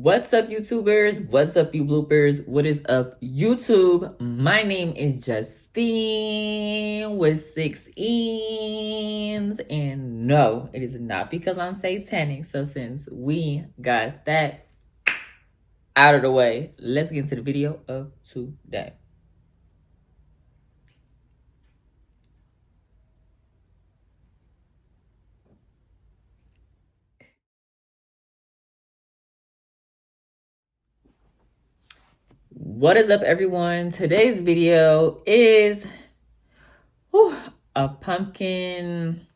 What's up, YouTubers? What's up, you bloopers? What is up, YouTube? My name is Justine with 6 E's. And no, it is not because I'm satanic. So since we got that out of the way, let's get into the video of today. What is up, everyone? Today's video is a pumpkin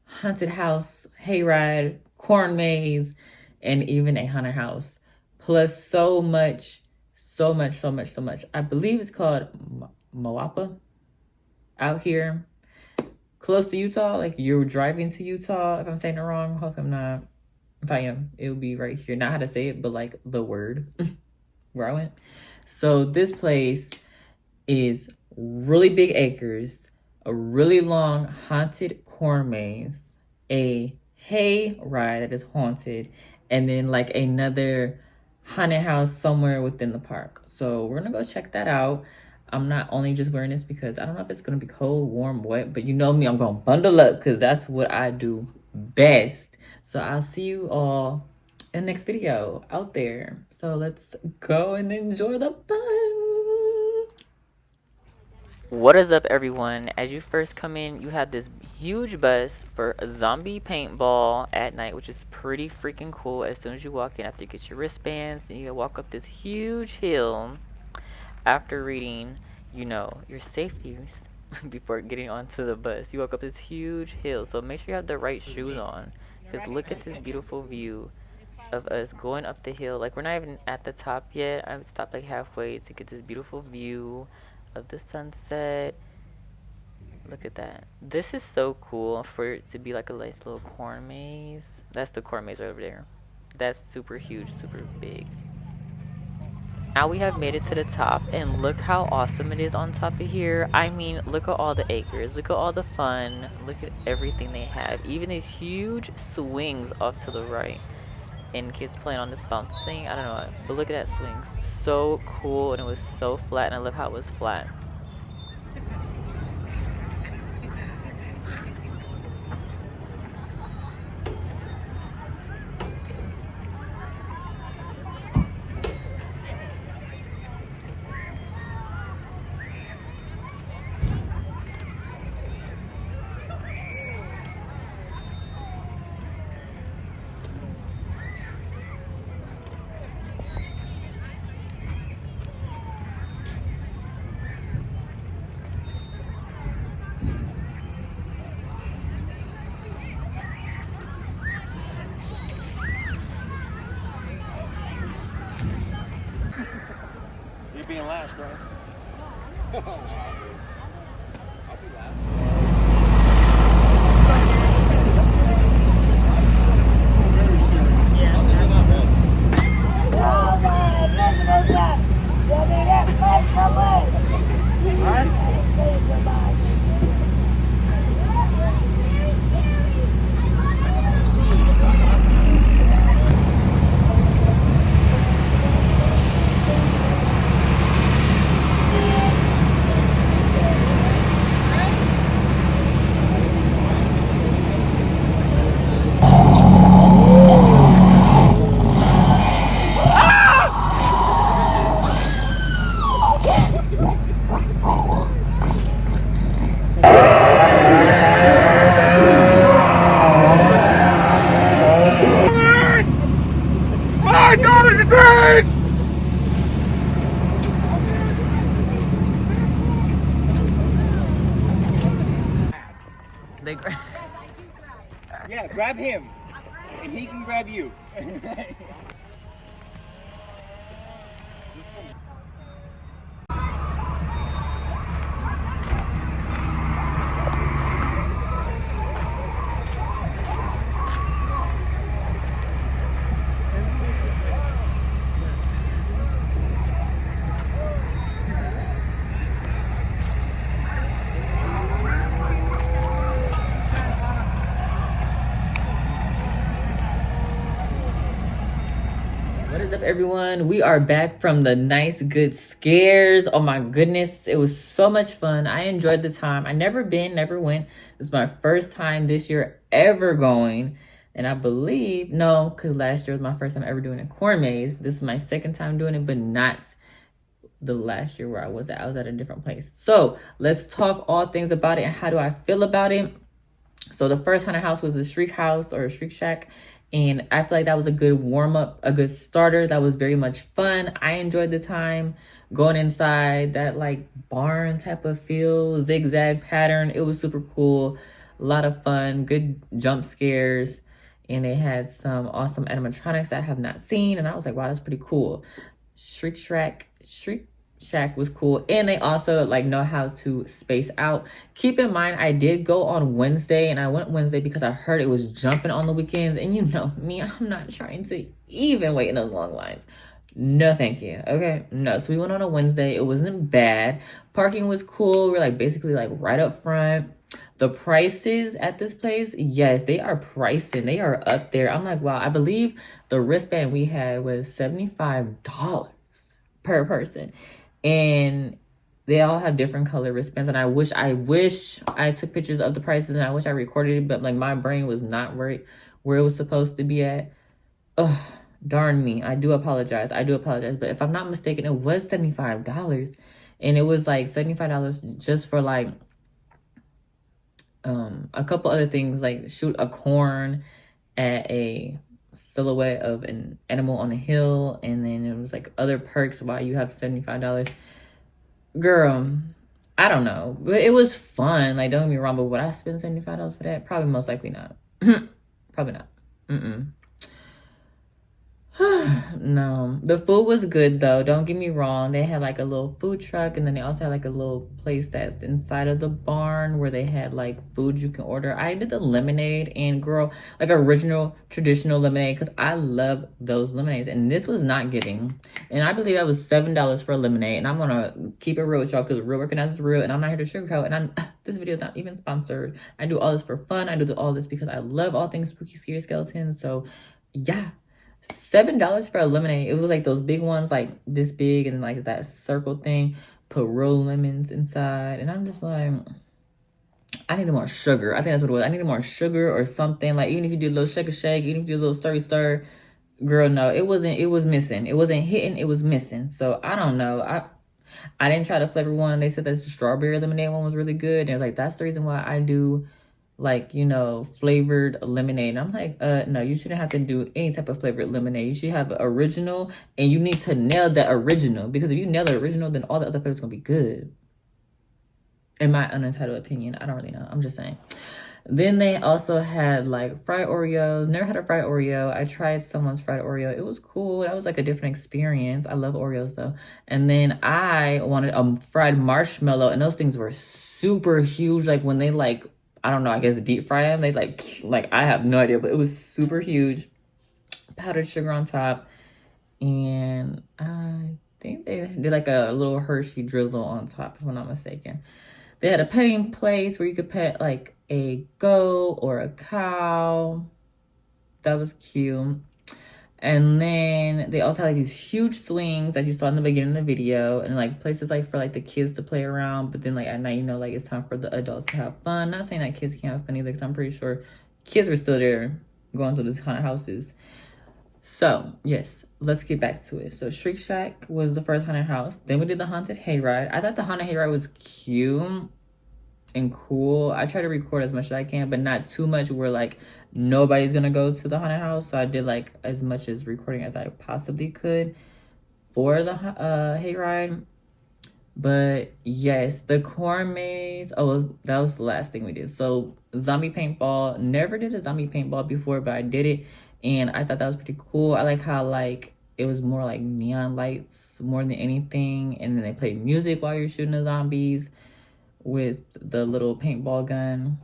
haunted house hayride, corn maze, and even a haunted house. Plus so much. I believe it's called Moapa out here close to Utah. Like you're driving to Utah. If I'm saying it wrong, hope I'm not. If I am, it'll be right here. Not how to say it, but like the word where I went. So this place is really big acres, a really long haunted corn maze, a hay ride that is haunted, and then like another haunted house somewhere within the park. So we're gonna go check that out. I'm not only just wearing this because I don't know if it's gonna be cold, warm, wet, but you know me, I'm gonna bundle up because that's what I do best. So I'll see you all in the next video out there. So let's go and enjoy the fun. What is up, everyone? As you first come in, you have this huge bus for a zombie paintball at night, which is pretty freaking cool. As soon as you walk in, after you get your wristbands, then you walk up this huge hill after reading, you know, your safeties before getting onto the bus. You walk up this huge hill, so make sure you have the right shoes on, because look at this beautiful view of us going up the hill. Like, we're not even at the top yet. I would stop like halfway to get this beautiful view of the sunset. Look at that. This is so cool for it to be like a nice little corn maze. That's the corn maze right over there. That's super huge, super big. Now we have made it to the top, and look how awesome it is on top of here. I mean, look at all the acres, look at all the fun, look at everything they have. Even these huge swings off to the right, and kids playing on this bounce thing. I don't know, but look at that swings. So cool, and it was so flat, and I love how it was flat. You're being last, right? I'll be last. My God, it's great! Yeah, grab him, and he can grab you. This one. What is up, everyone? We are back from the nice, good scares. Oh my goodness, it was so much fun. I enjoyed the time. I never went. This is my first time this year ever going. And I believe, no, because last year was my first time ever doing a corn maze. This is my second time doing it, but not the last year where I was at. I was at a different place. So let's talk all things about it and how do I feel about it. So the first haunted house was the Shriek House or Shriek Shack. And I feel like that was a good warm-up, a good starter. That was very much fun. I enjoyed the time going inside that like barn type of feel, zigzag pattern. It was super cool. A lot of fun, good jump scares. And they had some awesome animatronics that I have not seen. And I was like, wow, that's pretty cool. Shriek Shack was cool. And they also like know how to space out. Keep in mind, I did go on Wednesday, and I went Wednesday because I heard it was jumping on the weekends. And you know me, I'm not trying to even wait in those long lines. No, thank you. Okay, no. So we went on a Wednesday. It wasn't bad. Parking was cool. We're like basically like right up front. The prices at this place, yes, they are pricing. They are up there. I'm like, wow. I believe the wristband we had was $75 per person. And they all have different color wristbands. And I wish I took pictures of the prices, and I wish I recorded it, but like my brain was not right where it was supposed to be at. Oh, darn me. I do apologize. But if I'm not mistaken, it was $75. And it was like $75 just for like a couple other things, like shoot a corn at a silhouette of an animal on a hill, and then it was like other perks while you have $75. Girl, I don't know, but it was fun. Like, don't get me wrong, but would I spend $75 for that? Probably, most likely not. Probably not. No, the food was good though. Don't get me wrong. They had like a little food truck, and then they also had like a little place that's inside of the barn where they had like food you can order. I did the lemonade, and girl, like original traditional lemonade, because I love those lemonades, and this was not giving. And I believe that was $7 for a lemonade. And I'm gonna keep it real with y'all, because real recognizes real, and I'm not here to sugarcoat. And this video is not even sponsored. I do all this for fun. I do all this because I love all things spooky, scary skeletons. So yeah. $7 for a lemonade. It was like those big ones, like this big, and like that circle thing. Put real lemons inside, and I'm just like, I needed more sugar. I think that's what it was. I needed more sugar or something. Like, even if you do a little shake, even if you do a little stir, girl, no, it wasn't. It was missing. It wasn't hitting. It was missing. So I don't know. I didn't try the flavor one. They said that the strawberry lemonade one was really good, and it was like, that's the reason why I do, like, you know, flavored lemonade. And I'm like, no, you shouldn't have to do any type of flavored lemonade. You should have original, and you need to nail that original, because if you nail the original, then all the other flavors gonna be good. In my unentitled opinion, I don't really know. I'm just saying. Then they also had like fried Oreos. Never had a fried Oreo. I tried someone's fried Oreo. It was cool. That was like a different experience. I love Oreos though. And then I wanted a fried marshmallow, and those things were super huge. Like when they like, I don't know, I guess deep fry them. They like I have no idea, but it was super huge. Powdered sugar on top. And I think they did like a little Hershey drizzle on top, if I'm not mistaken. They had a petting place where you could pet like a goat or a cow. That was cute. And then they also had like these huge swings that you saw in the beginning of the video, and like places like for like the kids to play around. But then like at night, you know, like it's time for the adults to have fun. Not saying that kids can't have fun either, because I'm pretty sure kids were still there going through these haunted houses. So yes, let's get back to it. So Shriek Shack was the first haunted house. Then we did the haunted hayride. I thought the haunted hayride was cute and cool. I try to record as much as I can, but not too much where like nobody's gonna go to the haunted house. So I did like as much as recording as I possibly could for the hayride. But yes, the corn maze. Oh, that was the last thing we did. So zombie paintball. Never did a zombie paintball before, but I did it, and I thought that was pretty cool. I like how like it was more like neon lights more than anything, and then they played music while you're shooting the zombies with the little paintballs,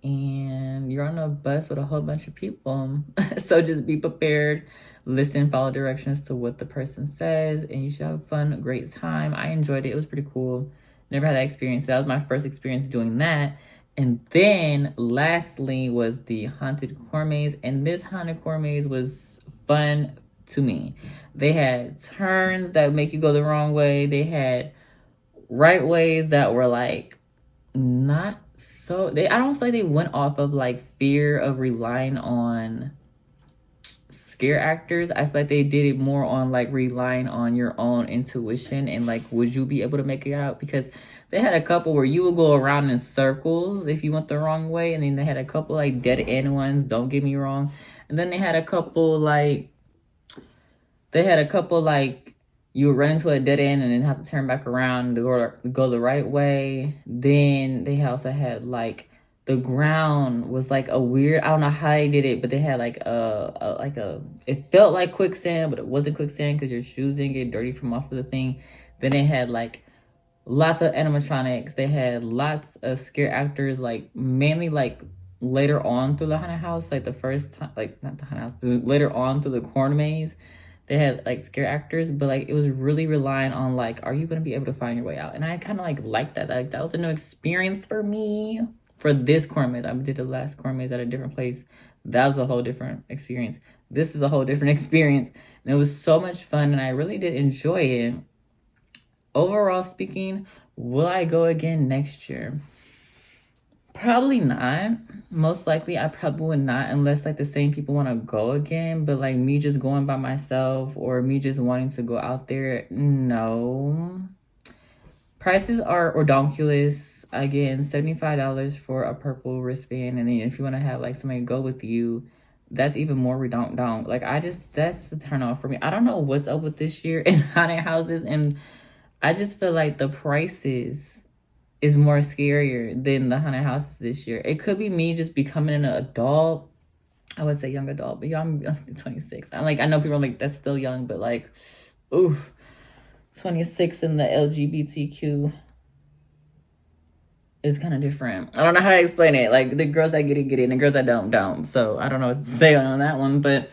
and you're on a bus with a whole bunch of people. So just be prepared, listen, follow directions to what the person says, and you should have a fun, great time. I enjoyed it. It was pretty cool. Never had that experience. That was my first experience doing that. And then lastly was the haunted corn maze, and this haunted corn maze was fun to me. They had turns that make you go the wrong way. They had right ways that were like not so, I don't feel like they went off of like fear of relying on scare actors. I feel like they did it more on like relying on your own intuition and like, would you be able to make it out? Because they had a couple where you would go around in circles if you went the wrong way, and then they had a couple like dead end ones, don't get me wrong, and then they had a couple like you would run into a dead end and then have to turn back around to go the right way. Then they also had like the ground was like a weird, I don't know how they did it, but they had like it felt like quicksand, but it wasn't quicksand because your shoes didn't get dirty from off of the thing. Then they had like lots of animatronics. They had lots of scare actors, like mainly like later on through the haunted house, like the first time, like not the haunted house, but later on through the corn maze. They had like scare actors, but like it was really relying on like, are you going to be able to find your way out? And I kind of like liked that. Like that was a new experience for me for this corn maze. I did the last corn maze at a different place. That was a whole different experience. This is a whole different experience. And it was so much fun, and I really did enjoy it. Overall speaking, will I go again next year? Probably not. Most likely I probably would not, unless like the same people want to go again. But like me just going by myself or me just wanting to go out there, no. Prices are redonkulous. Again, $75 for a purple wristband, and then if you want to have like somebody go with you, that's even more redonk. Like that's the turn off for me. I don't know what's up with this year in haunted houses, and I just feel like the prices is more scarier than the haunted houses this year. It could be me just becoming an adult. I would say young adult, but I'm 26. I know people are like, that's still young, but like, oof, 26 in the LGBTQ is kind of different. I don't know how to explain it. Like the girls that get it, and the girls that don't. So I don't know what to say on that one, but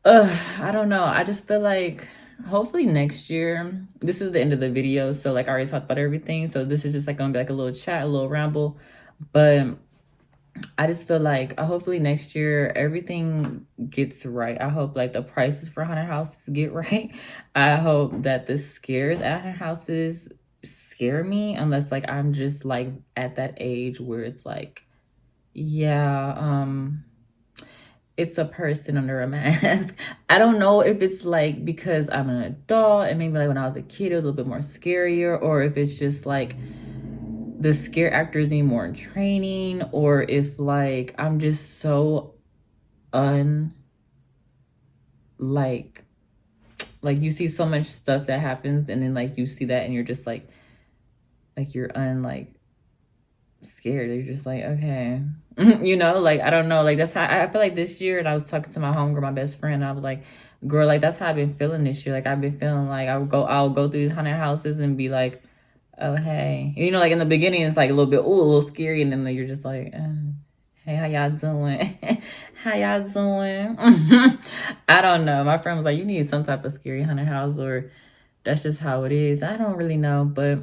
I don't know. I just feel like hopefully next year, this is the end of the video, so like I already talked about everything, so this is just like gonna be like a little chat, a little ramble, but I just feel like hopefully next year everything gets right. I hope like the prices for haunted houses get right. I hope that the scares at haunted houses scare me, unless like I'm just like at that age where it's like, yeah, it's a person under a mask. I don't know if it's like because I'm an adult and maybe like when I was a kid it was a little bit more scarier, or if it's just like the scare actors need more training, or if like I'm just so like you see so much stuff that happens and then like you see that and you're just like you're scared. You're just like, okay. You know, like I don't know, like that's how I feel like this year. And I was talking to my homegirl, my best friend, and I was like, girl, like that's how I've been feeling this year. Like I've been feeling like I'll go through these haunted houses and be like, oh hey, you know, like in the beginning it's like a little bit a little scary, and then like, you're just like, hey, how y'all doing? How y'all doing? I don't know. My friend was like, you need some type of scary haunted house, or that's just how it is. I don't really know, but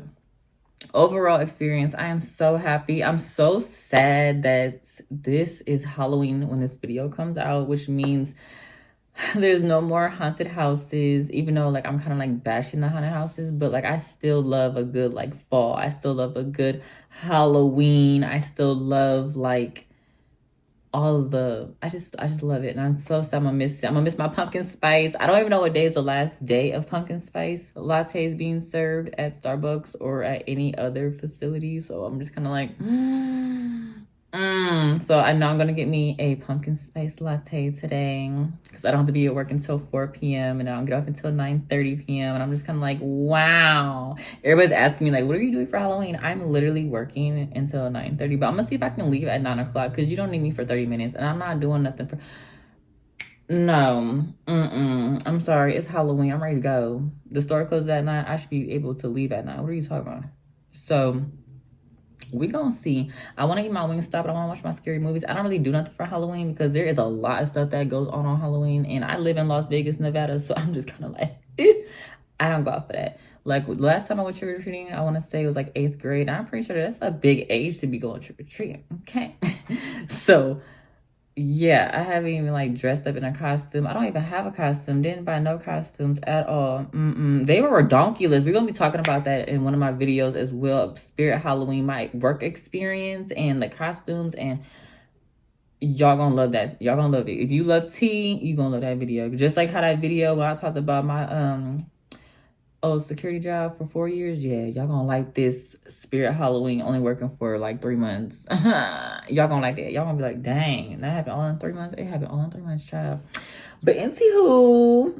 overall experience, I am so happy. I'm so sad that this is Halloween when this video comes out, which means there's no more haunted houses, even though like I'm kind of like bashing the haunted houses, but like I still love a good like fall. I still love a good Halloween. I still love like all of the, I just love it. And I'm so sad I'm gonna miss it. I'm gonna miss my pumpkin spice. I don't even know what day is the last day of pumpkin spice lattes being served at Starbucks or at any other facility. So I'm just kind of like, So I know I'm gonna get me a pumpkin spice latte today because I don't have to be at work until 4 p.m. and I don't get off until 9:30 p.m. And I'm just kind of like, wow. Everybody's asking me like, what are you doing for Halloween? I'm literally working until 9:30, but I'm gonna see if I can leave at 9 o'clock because you don't need me for 30 minutes and I'm not doing nothing for. No, I'm sorry. It's Halloween. I'm ready to go. The store closes at 9. I should be able to leave at 9. What are you talking about? So we gonna see. I want to eat my Wingstop, but I want to watch my scary movies. I don't really do nothing for Halloween because there is a lot of stuff that goes on Halloween, and I live in Las Vegas, Nevada, so I'm just kind of like, I don't go out for that. Like last time I went trick-or-treating, I want to say it was like 8th grade. I'm pretty sure that's a big age to be going trick-or-treating. Okay. So yeah, I haven't even like dressed up in a costume. I don't even have a costume. Didn't buy no costumes at all. They were redonkulous. We're gonna be talking about that in one of my videos as well. Spirit Halloween, my work experience and the costumes, and y'all gonna love that. Y'all gonna love it. If you love tea, you gonna love that video. Just like how that video when I talked about my security job for 4 years. Yeah, y'all gonna like this Spirit Halloween only working for like 3 months. Y'all gonna like that. Y'all gonna be like, dang, that happened all in 3 months. It happened all in 3 months, child. But anywho,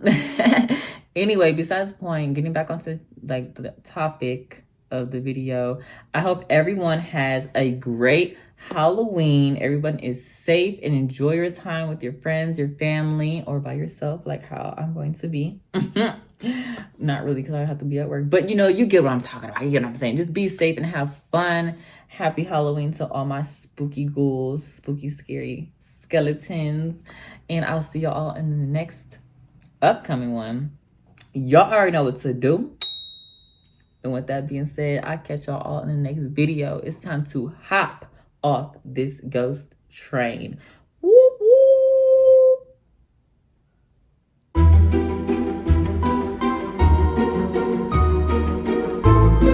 anyway, besides the point, getting back onto like the topic of the video, I hope everyone has a great Halloween. Everyone is safe and enjoy your time with your friends, your family, or by yourself, like how I'm going to be. Not really, because I have to be at work. But you get what I'm talking about. You get what I'm saying. Just be safe and have fun. Happy Halloween to all my spooky ghouls, spooky, scary skeletons. And I'll see y'all in the next upcoming one. Y'all already know what to do. And with that being said, I'll catch y'all all in the next video. It's time to hop off this ghost train.